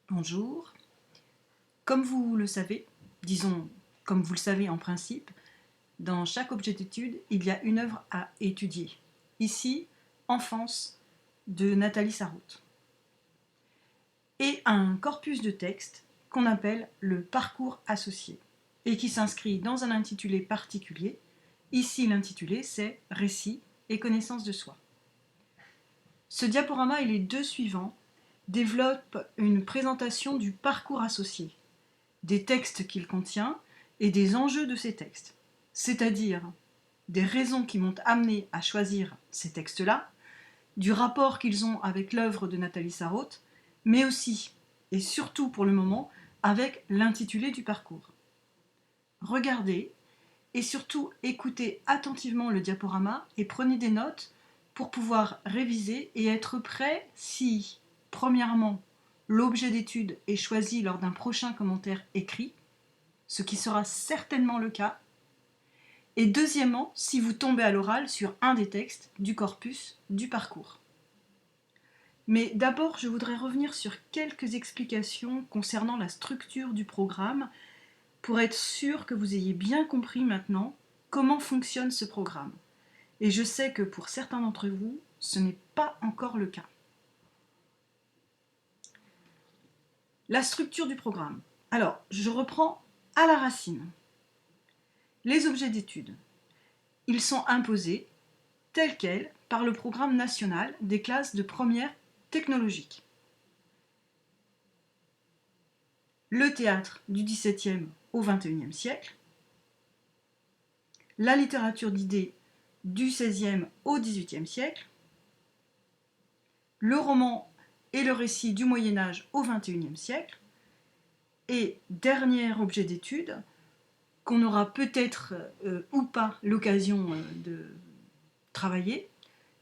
Bonjour. Comme vous le savez, disons comme vous le savez en principe, dans chaque objet d'étude, il y a une œuvre à étudier. Ici, Enfance de Nathalie Sarraute. Et un corpus de texte qu'on appelle le parcours associé et qui s'inscrit dans un intitulé particulier. Ici, l'intitulé, c'est Récit et connaissance de soi. Ce diaporama et les deux suivants développent une présentation du parcours associé, des textes qu'il contient et des enjeux de ces textes, c'est-à-dire des raisons qui m'ont amené à choisir ces textes-là, du rapport qu'ils ont avec l'œuvre de Nathalie Sarraute, mais aussi, et surtout pour le moment, avec l'intitulé du parcours. Regardez et surtout écoutez attentivement le diaporama et prenez des notes pour pouvoir réviser et être prêt si, premièrement, l'objet d'étude est choisi lors d'un prochain commentaire écrit, ce qui sera certainement le cas, et deuxièmement, si vous tombez à l'oral sur un des textes du corpus du parcours. Mais d'abord, je voudrais revenir sur quelques explications concernant la structure du programme pour être sûr que vous ayez bien compris maintenant comment fonctionne ce programme. Et je sais que pour certains d'entre vous, ce n'est pas encore le cas. La structure du programme. Alors, je reprends à la racine. Les objets d'étude. Ils sont imposés tels quels par le programme national des classes de première technologique. Le théâtre du XVIIe au XXIe siècle, la littérature d'idées du XVIe au XVIIIe siècle, le roman et le récit du Moyen-Âge au XXIe siècle, et dernier objet d'étude qu'on aura peut-être ou pas l'occasion de travailler,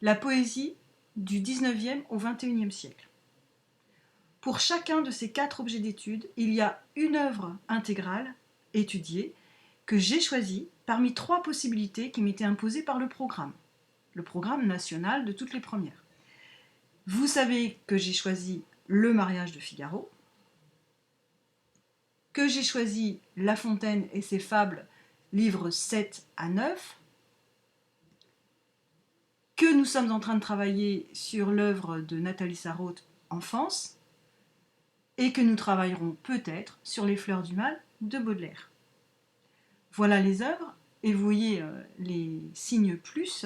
la poésie du XIXe au XXIe siècle. Pour chacun de ces 4 objets d'étude, il y a une œuvre intégrale étudiée que j'ai choisie parmi 3 possibilités qui m'étaient imposées par le programme national de toutes les premières. Vous savez que j'ai choisi Le mariage de Figaro, que j'ai choisi La Fontaine et ses fables, livres 7 à 9, que nous sommes en train de travailler sur l'œuvre de Nathalie Sarraute, Enfance, et que nous travaillerons peut-être sur Les fleurs du mal de Baudelaire. Voilà les œuvres, et vous voyez les signes plus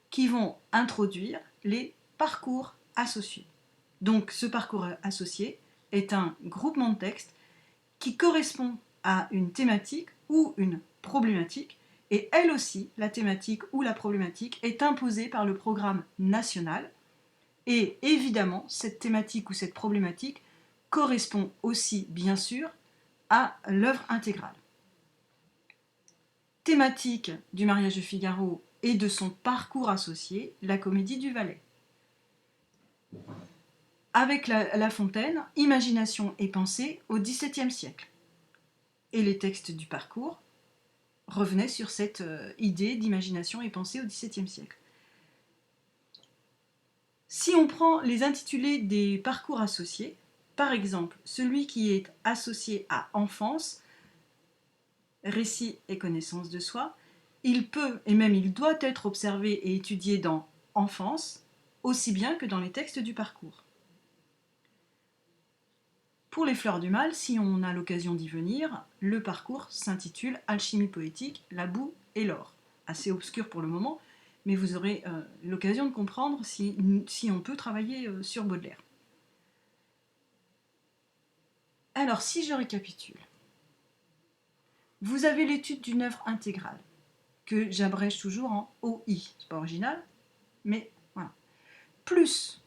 qui vont introduire les parcours associés. Donc ce parcours associé est un groupement de textes qui correspond à une thématique ou une problématique, et elle aussi, la thématique ou la problématique, est imposée par le programme national, et évidemment, cette thématique ou cette problématique correspond aussi, bien sûr, à l'œuvre intégrale. Thématique du mariage de Figaro et de son parcours associé, la comédie du Valet. Avec La Fontaine, imagination et pensée au XVIIe siècle. Et les textes du parcours revenaient sur cette idée d'imagination et pensée au XVIIe siècle. Si on prend les intitulés des parcours associés, par exemple, celui qui est associé à enfance, récit et connaissance de soi, il peut et même il doit être observé et étudié dans enfance, aussi bien que dans les textes du parcours. Pour les fleurs du mal, si on a l'occasion d'y venir, le parcours s'intitule Alchimie poétique, la boue et l'or. Assez obscur pour le moment, mais vous aurez l'occasion de comprendre si on peut travailler sur Baudelaire. Alors, si je récapitule, vous avez l'étude d'une œuvre intégrale, que j'abrège toujours en OI. C'est pas original, mais voilà. Plus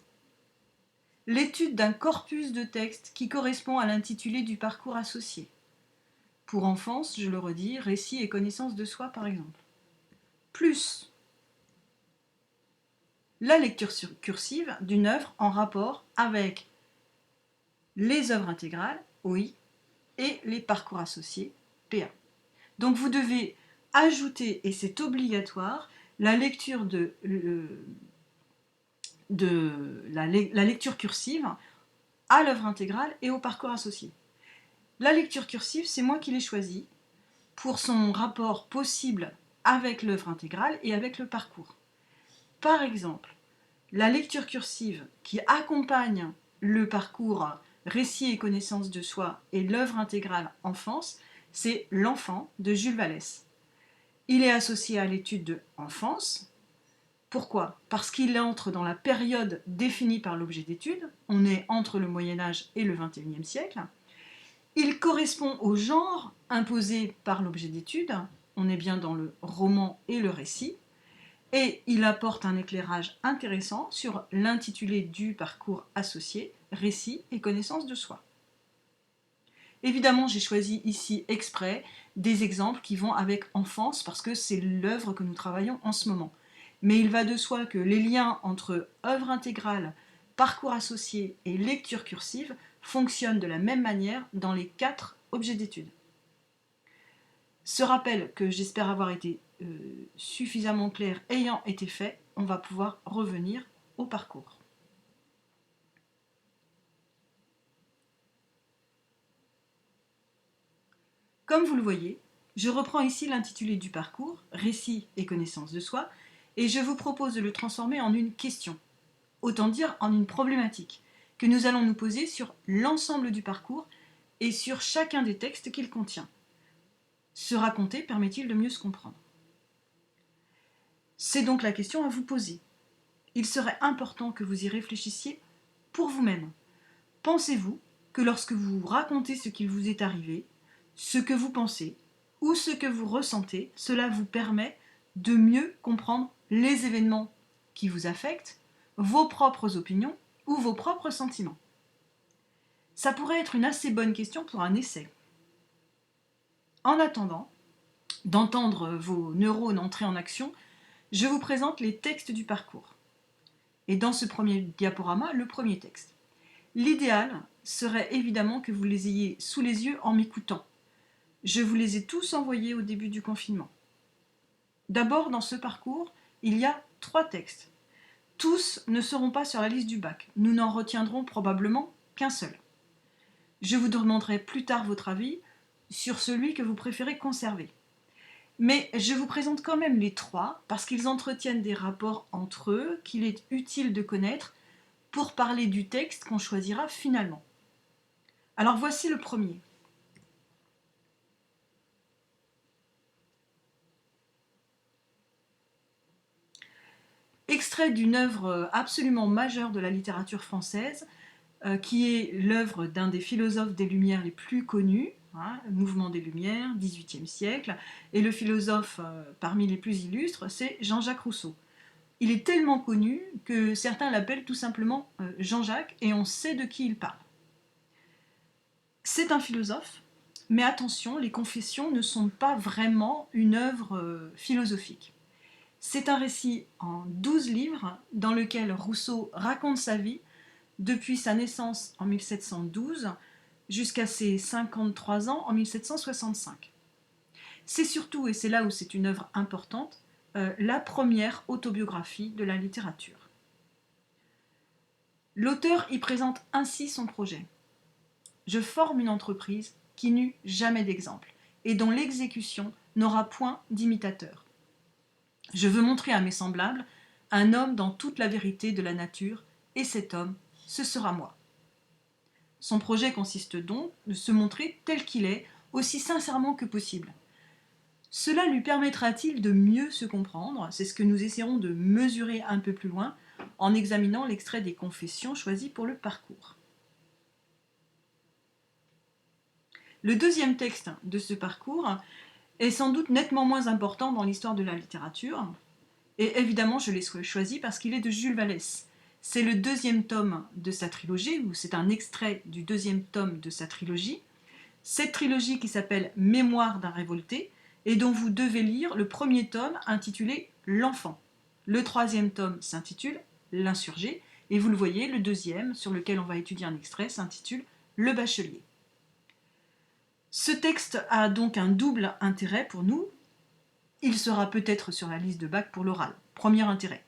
l'étude d'un corpus de textes qui correspond à l'intitulé du parcours associé. Pour enfance, je le redis, récit et connaissance de soi par exemple. Plus la lecture cursive d'une œuvre en rapport avec les œuvres intégrales, OI, et les parcours associés, PA. Donc vous devez ajouter, et c'est obligatoire, la lecture la lecture cursive à l'œuvre intégrale et au parcours associé. La lecture cursive, c'est moi qui l'ai choisie pour son rapport possible avec l'œuvre intégrale et avec le parcours. Par exemple, la lecture cursive qui accompagne le parcours récit et connaissance de soi et l'œuvre intégrale enfance, c'est L'Enfant de Jules Vallès. Il est associé à l'étude de enfance. Pourquoi ? Parce qu'il entre dans la période définie par l'objet d'étude. On est entre le Moyen-Âge et le XXIe siècle. Il correspond au genre imposé par l'objet d'étude. On est bien dans le roman et le récit. Et il apporte un éclairage intéressant sur l'intitulé du parcours associé, récit et connaissance de soi. Évidemment, j'ai choisi ici exprès des exemples qui vont avec enfance parce que c'est l'œuvre que nous travaillons en ce moment. Mais il va de soi que les liens entre œuvre intégrale, parcours associé et lecture cursive fonctionnent de la même manière dans les 4 objets d'étude. Ce rappel que j'espère avoir été suffisamment clair ayant été fait, on va pouvoir revenir au parcours. Comme vous le voyez, je reprends ici l'intitulé du parcours, récit et connaissance de soi, et je vous propose de le transformer en une question, autant dire en une problématique, que nous allons nous poser sur l'ensemble du parcours et sur chacun des textes qu'il contient. Se raconter permet-il de mieux se comprendre ? C'est donc la question à vous poser. Il serait important que vous y réfléchissiez pour vous-même. Pensez-vous que lorsque vous racontez ce qui vous est arrivé, ce que vous pensez ou ce que vous ressentez, cela vous permet de mieux comprendre les événements qui vous affectent, vos propres opinions ou vos propres sentiments? Ça pourrait être une assez bonne question pour un essai. En attendant d'entendre vos neurones entrer en action, je vous présente les textes du parcours. Et dans ce premier diaporama, le premier texte. L'idéal serait évidemment que vous les ayez sous les yeux en m'écoutant. Je vous les ai tous envoyés au début du confinement. D'abord, dans ce parcours, il y a 3 textes. Tous ne seront pas sur la liste du bac. Nous n'en retiendrons probablement qu'un seul. Je vous demanderai plus tard votre avis sur celui que vous préférez conserver. Mais je vous présente quand même les 3 parce qu'ils entretiennent des rapports entre eux qu'il est utile de connaître pour parler du texte qu'on choisira finalement. Alors voici le premier. Extrait d'une œuvre absolument majeure de la littérature française, qui est l'œuvre d'un des philosophes des Lumières les plus connus, Mouvement des Lumières, XVIIIe siècle, et le philosophe parmi les plus illustres, c'est Jean-Jacques Rousseau. Il est tellement connu que certains l'appellent tout simplement Jean-Jacques, et on sait de qui il parle. C'est un philosophe, mais attention, les Confessions ne sont pas vraiment une œuvre philosophique. C'est un récit en 12 livres dans lequel Rousseau raconte sa vie depuis sa naissance en 1712 jusqu'à ses 53 ans en 1765. C'est surtout, et c'est là où c'est une œuvre importante, la première autobiographie de la littérature. L'auteur y présente ainsi son projet. Je forme une entreprise qui n'eut jamais d'exemple et dont l'exécution n'aura point d'imitateur. Je veux montrer à mes semblables un homme dans toute la vérité de la nature, et cet homme, ce sera moi. Son projet consiste donc de se montrer tel qu'il est, aussi sincèrement que possible. Cela lui permettra-t-il de mieux se comprendre? C'est ce que nous essaierons de mesurer un peu plus loin en examinant l'extrait des Confessions choisi pour le parcours. Le deuxième texte de ce parcours est sans doute nettement moins important dans l'histoire de la littérature, et évidemment je l'ai choisi parce qu'il est de Jules Vallès. C'est le 2e tome de sa trilogie, ou c'est un extrait du 2e tome de sa trilogie. Cette trilogie qui s'appelle Mémoire d'un révolté, et dont vous devez lire le 1er tome intitulé L'Enfant. Le 3e tome s'intitule L'Insurgé, et vous le voyez, le 2e, sur lequel on va étudier un extrait, s'intitule Le Bachelier. Ce texte a donc un double intérêt pour nous. Il sera peut-être sur la liste de bac pour l'oral, premier intérêt.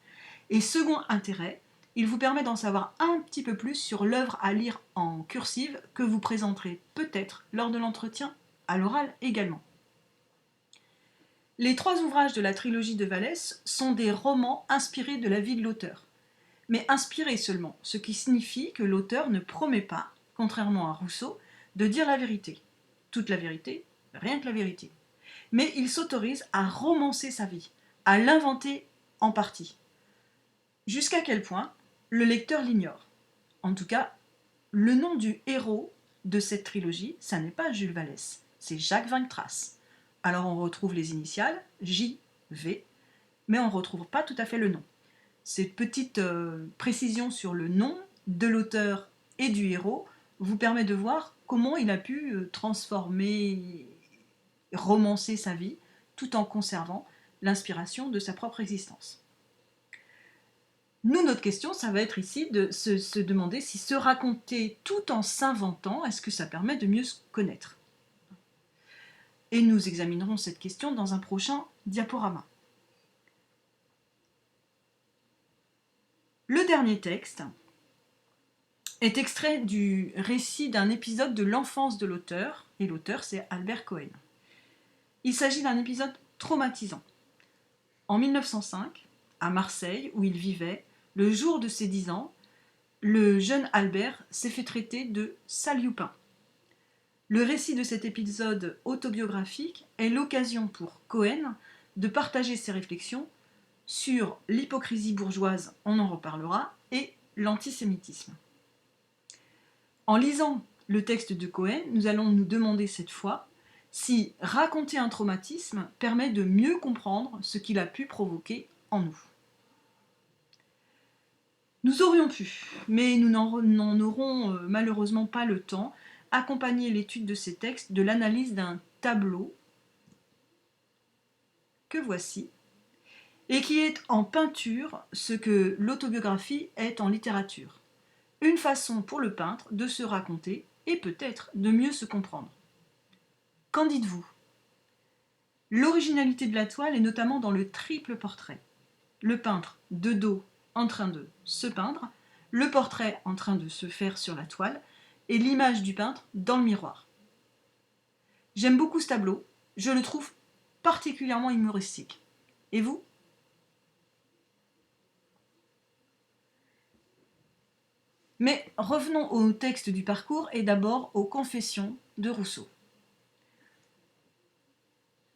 Et second intérêt, il vous permet d'en savoir un petit peu plus sur l'œuvre à lire en cursive que vous présenterez peut-être lors de l'entretien à l'oral également. Les 3 ouvrages de la trilogie de Vallès sont des romans inspirés de la vie de l'auteur, mais inspirés seulement, ce qui signifie que l'auteur ne promet pas, contrairement à Rousseau, de dire la vérité. Toute la vérité, rien que la vérité. Mais il s'autorise à romancer sa vie, à l'inventer en partie. Jusqu'à quel point le lecteur l'ignore. En tout cas, le nom du héros de cette trilogie, ça n'est pas Jules Vallès, c'est Jacques Vingtras. Alors on retrouve les initiales, J-V, mais on ne retrouve pas tout à fait le nom. Cette petite précision sur le nom de l'auteur et du héros vous permet de voir comment il a pu transformer, romancer sa vie, tout en conservant l'inspiration de sa propre existence. Nous, notre question, ça va être ici de se demander si se raconter tout en s'inventant, est-ce que ça permet de mieux se connaître ? Et nous examinerons cette question dans un prochain diaporama. Le dernier texte est extrait du récit d'un épisode de l'enfance de l'auteur, et l'auteur c'est Albert Cohen. Il s'agit d'un épisode traumatisant. En 1905, à Marseille, où il vivait, le jour de ses 10 ans, le jeune Albert s'est fait traiter de sale-youpin. Le récit de cet épisode autobiographique est l'occasion pour Cohen de partager ses réflexions sur l'hypocrisie bourgeoise, on en reparlera, et l'antisémitisme. En lisant le texte de Cohen, nous allons nous demander cette fois si raconter un traumatisme permet de mieux comprendre ce qu'il a pu provoquer en nous. Nous aurions pu, mais nous n'en aurons malheureusement pas le temps, accompagner l'étude de ces textes de l'analyse d'un tableau que voici, et qui est en peinture ce que l'autobiographie est en littérature. Une façon pour le peintre de se raconter et peut-être de mieux se comprendre. Qu'en dites-vous ? L'originalité de la toile est notamment dans le triple portrait. Le peintre de dos en train de se peindre, le portrait en train de se faire sur la toile et l'image du peintre dans le miroir. J'aime beaucoup ce tableau, je le trouve particulièrement humoristique. Et vous ? Mais revenons au texte du parcours et d'abord aux Confessions de Rousseau.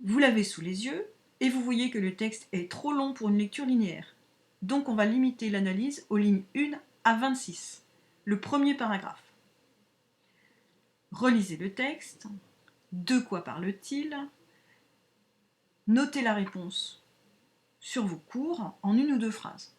Vous l'avez sous les yeux et vous voyez que le texte est trop long pour une lecture linéaire. Donc on va limiter l'analyse aux lignes 1 à 26, le premier paragraphe. Relisez le texte. De quoi parle-t-il ? Notez la réponse sur vos cours en 1 ou 2 phrases.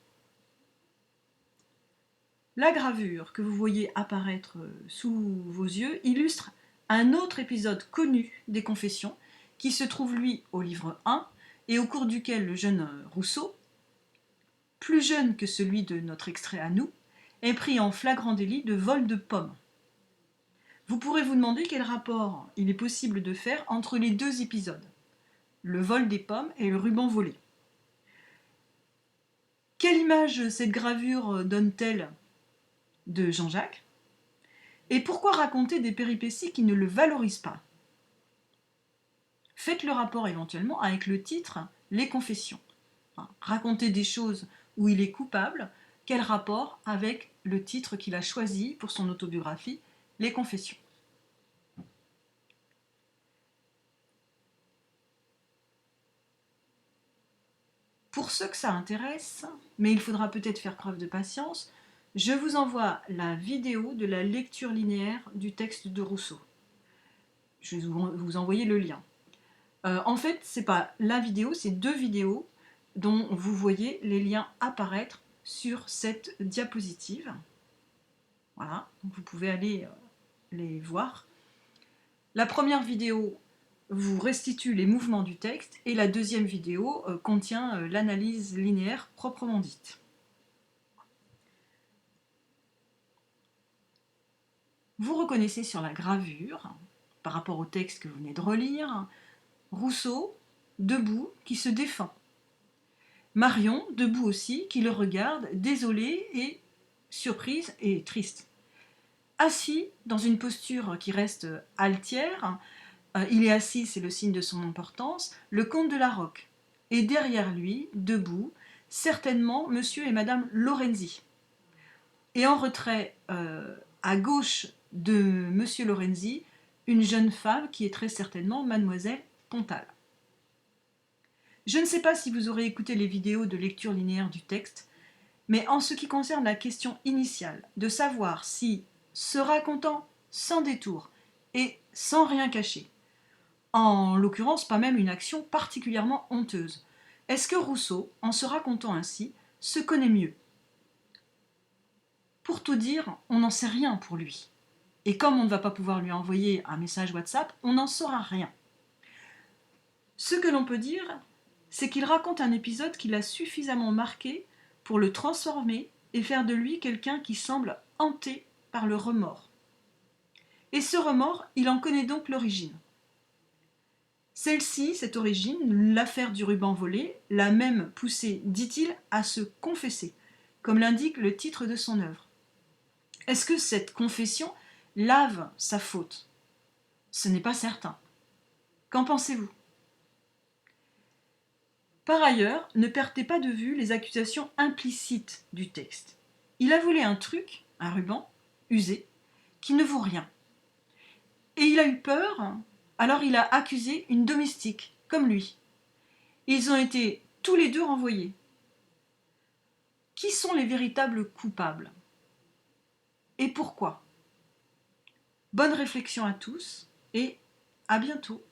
La gravure que vous voyez apparaître sous vos yeux illustre un autre épisode connu des Confessions qui se trouve lui au livre 1 et au cours duquel le jeune Rousseau, plus jeune que celui de notre extrait à nous, est pris en flagrant délit de vol de pommes. Vous pourrez vous demander quel rapport il est possible de faire entre les 2 épisodes, le vol des pommes et le ruban volé. Quelle image cette gravure donne-t-elle de Jean-Jacques ? Et pourquoi raconter des péripéties qui ne le valorisent pas ? Faites le rapport éventuellement avec le titre « Les Confessions ». Raconter des choses où il est coupable, quel rapport avec le titre qu'il a choisi pour son autobiographie « Les Confessions ». Pour ceux que ça intéresse, mais il faudra peut-être faire preuve de patience, je vous envoie la vidéo de la lecture linéaire du texte de Rousseau. Je vais vous envoyer le lien. En fait, c'est pas la vidéo, c'est 2 vidéos dont vous voyez les liens apparaître sur cette diapositive. Voilà, donc vous pouvez aller les voir. La première vidéo vous restitue les mouvements du texte et la deuxième vidéo contient l'analyse linéaire proprement dite. Vous reconnaissez sur la gravure, par rapport au texte que vous venez de relire, Rousseau, debout, qui se défend. Marion, debout aussi, qui le regarde, désolée et surprise et triste. Assis dans une posture qui reste altière, il est assis, c'est le signe de son importance, le comte de la Roque. Et derrière lui, debout, certainement monsieur et madame Lorenzi. Et en retrait, à gauche de monsieur Lorenzi, une jeune femme qui est très certainement mademoiselle Pontal. Je ne sais pas si vous aurez écouté les vidéos de lecture linéaire du texte, mais en ce qui concerne la question initiale, de savoir si se racontant sans détour et sans rien cacher, en l'occurrence pas même une action particulièrement honteuse, est-ce que Rousseau, en se racontant ainsi, se connaît mieux? Pour tout dire, on n'en sait rien pour lui. Et comme on ne va pas pouvoir lui envoyer un message WhatsApp, on n'en saura rien. Ce que l'on peut dire, c'est qu'il raconte un épisode qui l'a suffisamment marqué pour le transformer et faire de lui quelqu'un qui semble hanté par le remords. Et ce remords, il en connaît donc l'origine. Celle-ci, cette origine, l'affaire du ruban volé, l'a même poussé, dit-il, à se confesser, comme l'indique le titre de son œuvre. Est-ce que cette confession lave sa faute? Ce n'est pas certain. Qu'en pensez-vous? Par ailleurs, ne perdez pas de vue les accusations implicites du texte. Il a volé un truc, un ruban, usé, qui ne vaut rien. Et il a eu peur, alors il a accusé une domestique, comme lui. Ils ont été tous les deux renvoyés. Qui sont les véritables coupables? Et pourquoi? Bonne réflexion à tous et à bientôt.